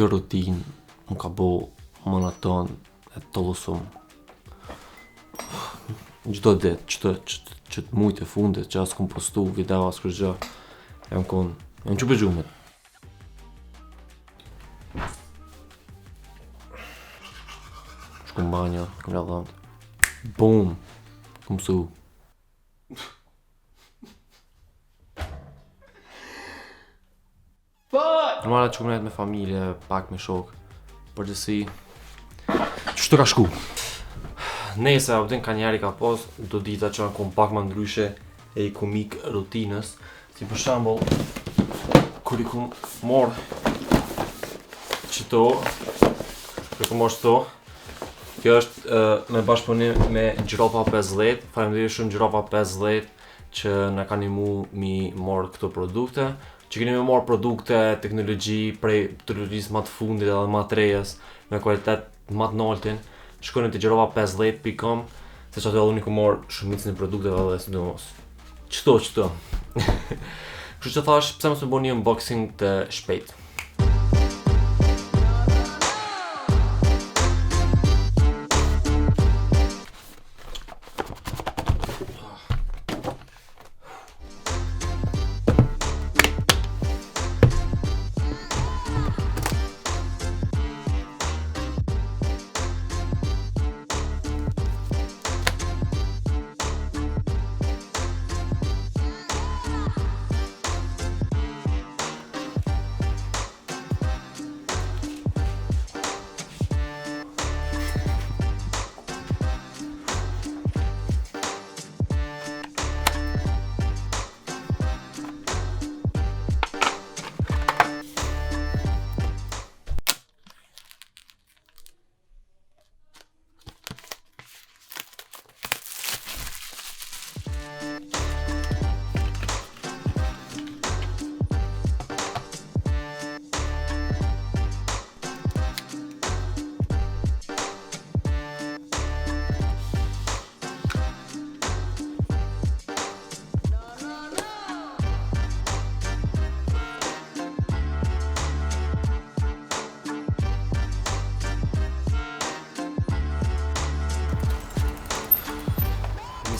kjo rutinë më ka bo monoton e tollosum. Çdo ditë, që të mujt e fundit, që as kum postu video as kur gjë, jam që përgjumet. Shku banjo, kom la dhëmt. Bum! Kom su. Normale që kom nejt me familje, pak me shok, përgjithsi. Qështu ka shku? Nese, avdin ka njeri ka pos, do dita që në kom pak ma ndryshe e i komik rutinës. Si për shambull, kur i kom morë qëto, kjo është me bashkëpunim me Gjirofa 50, faleminderit shumë Gjirofa 50 që na ka ndihmu mi morë këto produkte, që keni me morë produkte, teknologji prej teknologjisë më të fundit edhe më të rejes, me kualitet më të lartin. Shkoni te Gjirofa50.com, se që atë edhe unë i ku morë shumicën e produkteve dhe sidomos. Qëto. Kështu që thash, pse mos më bëni një unboxing të shpejt.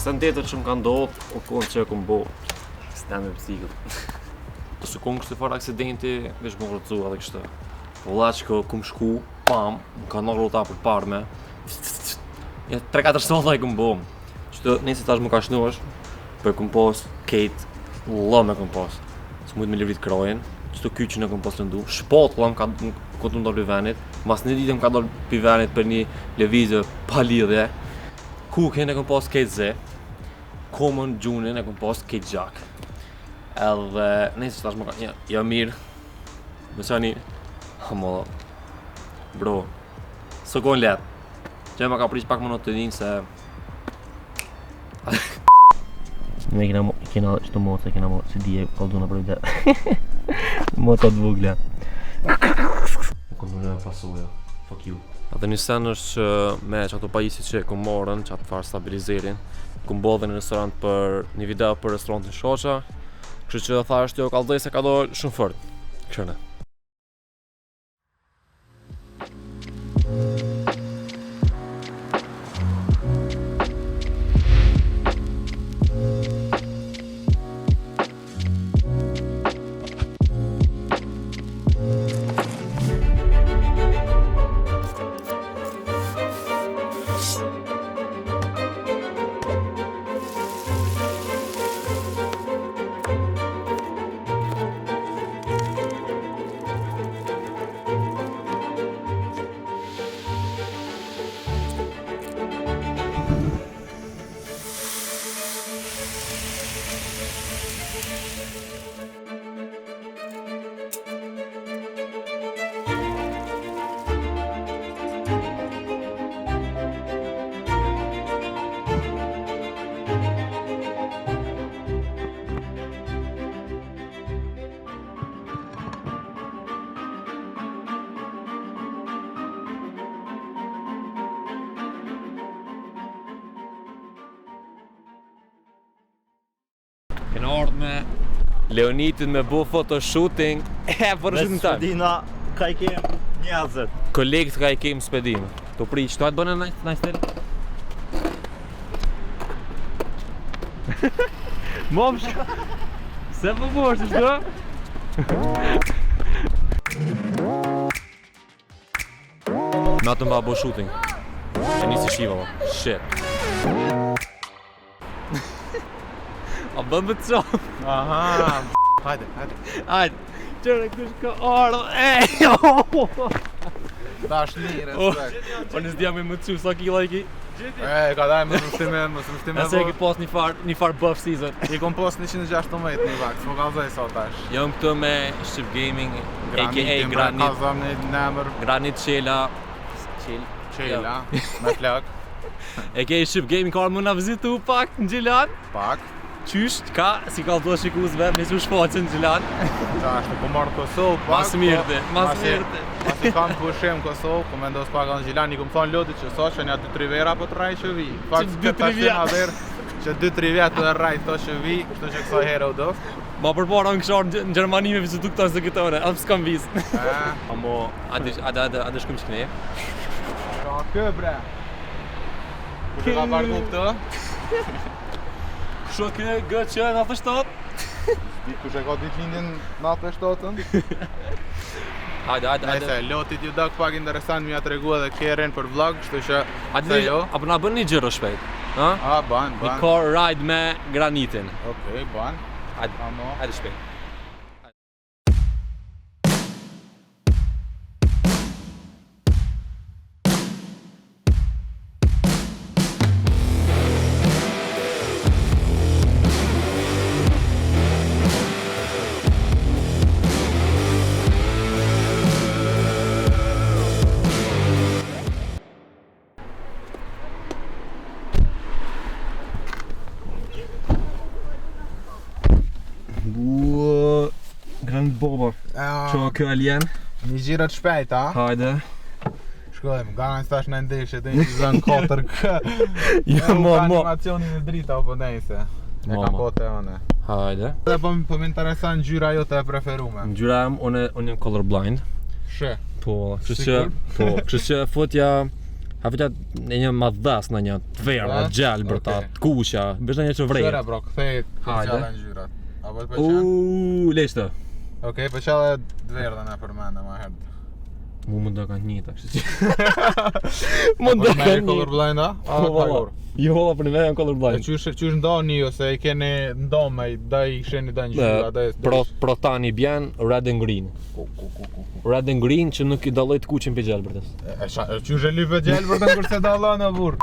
Standetet që më ka ndodhë, o konë që e kom bo stand-up cycle. Së konë kështë fare aksidenti, veç më rëcu edhe kështë. Vëlla që kom shku, pam, më ka në rota për parme. 3-4 sola i kom bo. Qëtë nëse tash më ka shnuash, për kom pos kejt, lëm e kom pos. Së mujtë me livrit krojen, qëtë kyqin e kom pos të ndu. Shpot lëm ka këtë më do për venit, mas një ditë më ka do për venit për një levizë pa lidhje. Kukin e kom pos kejt ze. Komën gjunin e kom pas kejt gjak. Edhe nëse tash më ka ja mirë. Mësani hamo bro. Së kon let. Që më ka prish pak më në të dinë se ne kena çto moca kena mo si die kalduna për vite. Moca të vogla. Kalduna fasuja. Fuck you. Atë një sen është që me që ato pajisi që e kom morën, që atë farë stabilizerin, kom bodhe në restorant për një video për restorantin Shoqa, kështu që thash të jo kaldej se ka do shumë fort. Kështu. Kena ardhë me Leonitin me bu photoshooting. Për shooting time. Dina, ka I kem Njëzët. Kolegët ka I kemë spedim. Të priq, të hajtë bënë në stel? Momsh! Se më bosh, shdo? Na të mba bo shooting. E nisi shiva, ba. Shit. A bën më të qof? Aha. Hajde. Ajde. Qërë kush ka ardhë. Tash një respekt. O nësë dhja me më të sa kila I ki? Ka daj më sëmstime Nëse e ki pas një far buff season. I kom pas 116 një vakt, s'mo kalzoj sot tash. Jam këtu me Shqip Gaming, a.k.a. Granit. Kalzom një nëmër. Granit Qela. Qela, me flak. A.k.a. Shqip Gaming ka më na vizitu pak në Gjilan. Pak. Qysh, ka, si ka do shikuzve, me që shfaqen në Gjilan. Tash të ku marrë Kosovë pak. Mas mirëte. Mas i kam pushim Kosovë, ku mendos pak në Gjilan, I kom thonë lotit që so që nja 2-3 vera po të raj që vi. Pak që këtë ashtina verë që 2-3 vjetë të raj to që vi, kështu që kësa herë u doft. Ma përpara në këshar në Gjermani me vizitu këta së këtore, atë s'kam vizë. Amo, ade shkum që këne? Ka kë bre. Ku që ka parku këtë? Kusho këne gë që 97? Ku që ka ditë lindin 97-ën? Hajde. Nese, lotit ju dak pak interesant mi ja tregu edhe kjerin për vlog, kështu që se jo. Apo na bën një gjëro shpejt, ha? Ban. Një car ride me granitin. Okej, ban. Hajde shpejt. Grand Boba. Qa kjo alien? Një gjirët shpejt, a? Hajde. Shkojmë, garantë stash në ndeshje, të një zënë 4K. Jo, Animacionin e drita, apo nejse. E kam pote one. Hajde. Dhe po më interesan gjyra jote e preferume. Gjyra jam, unë jam colorblind. Shë. Po, kështu që fotja e një madhas në një të verë, gjelbër, të kuqa, bësh në një që vrejë. Shëre bro, këthej përqale në gjyrat. Apo të përqale? Leshtë. Okej, përqale të verë dhe ne përmende ma herët. Mu më do ka njëta, kështu që. Më do ka njëta. Me colorblind, a? Jo, valla, për një me jam colorblind. Qysh ndoni ose I keni ndome, da I ksheni da një gjyra, Protani bjen, red and green. Red and green që nuk I dalloj të kuqin për gjelbërtës. Qysh e lype gjelbërtën kërse dalla në burë?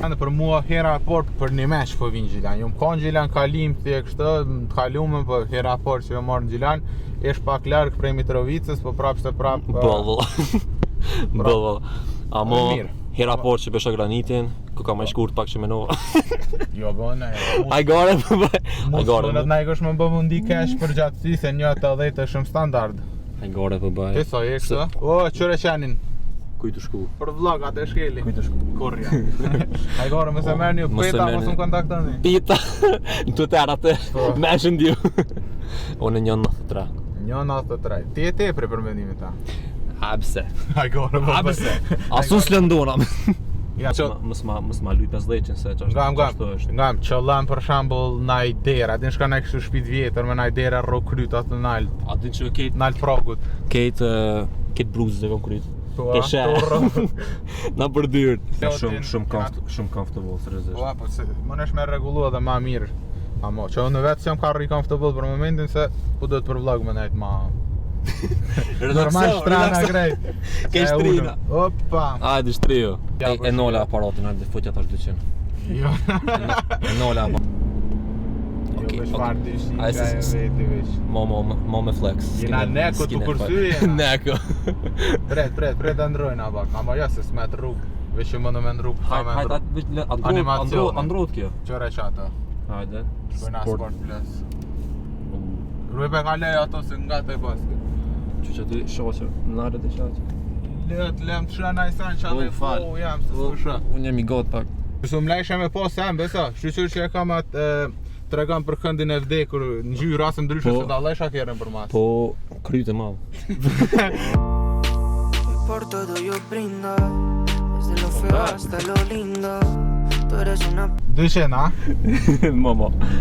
Për mua hera por për një meq po vinë Gjilan. Jo më ka në Gjilan kalim të kështë, të kalumën për hera por që jo marrë në Gjilan, ish pak largë prej Mitrovicës, po prapë. Bëllë. Amo, hera por që besha granitin, ku ka me shkurt pak që menova. Jo bëne, Ajgare për bëj. Musë në të najkosh me bë mundi kesh për gjatësi se një të 10 është shumë standard. Ajgare për bëj. Ti so e kështë? O, qëre qenin? Kuj të shku? Për vlog, atë e shkeli. Kuj të shku? Korja. Ajgore, mëse merë një pita, mësë më kontaktoni. Pita, në të tërë atë, me shëndju. Unë 1.93. 1.93. Ti e tepre për mendimit ta? Abse. Ajgore, Abse. Asun s'lëndona. Ja, Mës ma luj 50 se që Ngam, qëllam për shambull naj dera, din shka naj kështu shpit vjetër me naj dera ro kryt atë në nalt. A din që kejt Nalt pragut. Kejt bruzës e kom kryt. Ke shë. Na për dyrt. Shumë comfortable, seriozisht. Po, po, më nesh me regullu edhe ma mirë. Amo, që unë vetë që jam karri comfortable për momentin se po do të për vlog me najt ma... Normal shtrana grejt. Ke shtrina. Opa. Ajde shtrio. E nola aparatin, ajde fotja tash 200. Jo. E nola aparatin. Jo, veç farë dyshi, ka e veti veç. Mo me flex. Jena neko të përsyje. Neko. Pret e ndrojnë abak. Ama ja se s'met rrugë. Veç që më në me ndrugë, ka me ndrugë. Animacione. Androt kjo. Qore qato. Hajde. Shkojna Sport Plus. Rujpe ka lej ato se nga të e paske. Që që ti shoqër, nare të shoqër. Lem të shra na i sanë që adhe po jam se s'ku shra. Unë jam I got pak. Kësu më lejshe me po se em besa, shqyqyr që e kam atë tregon për këndin e vdekur, ngjyrë rase ndryshe se dallesh atëherën për mas. Po, kryt e madh. Por todo yo brindo, desde lo feo hasta lo lindo. Tú eres una Mama.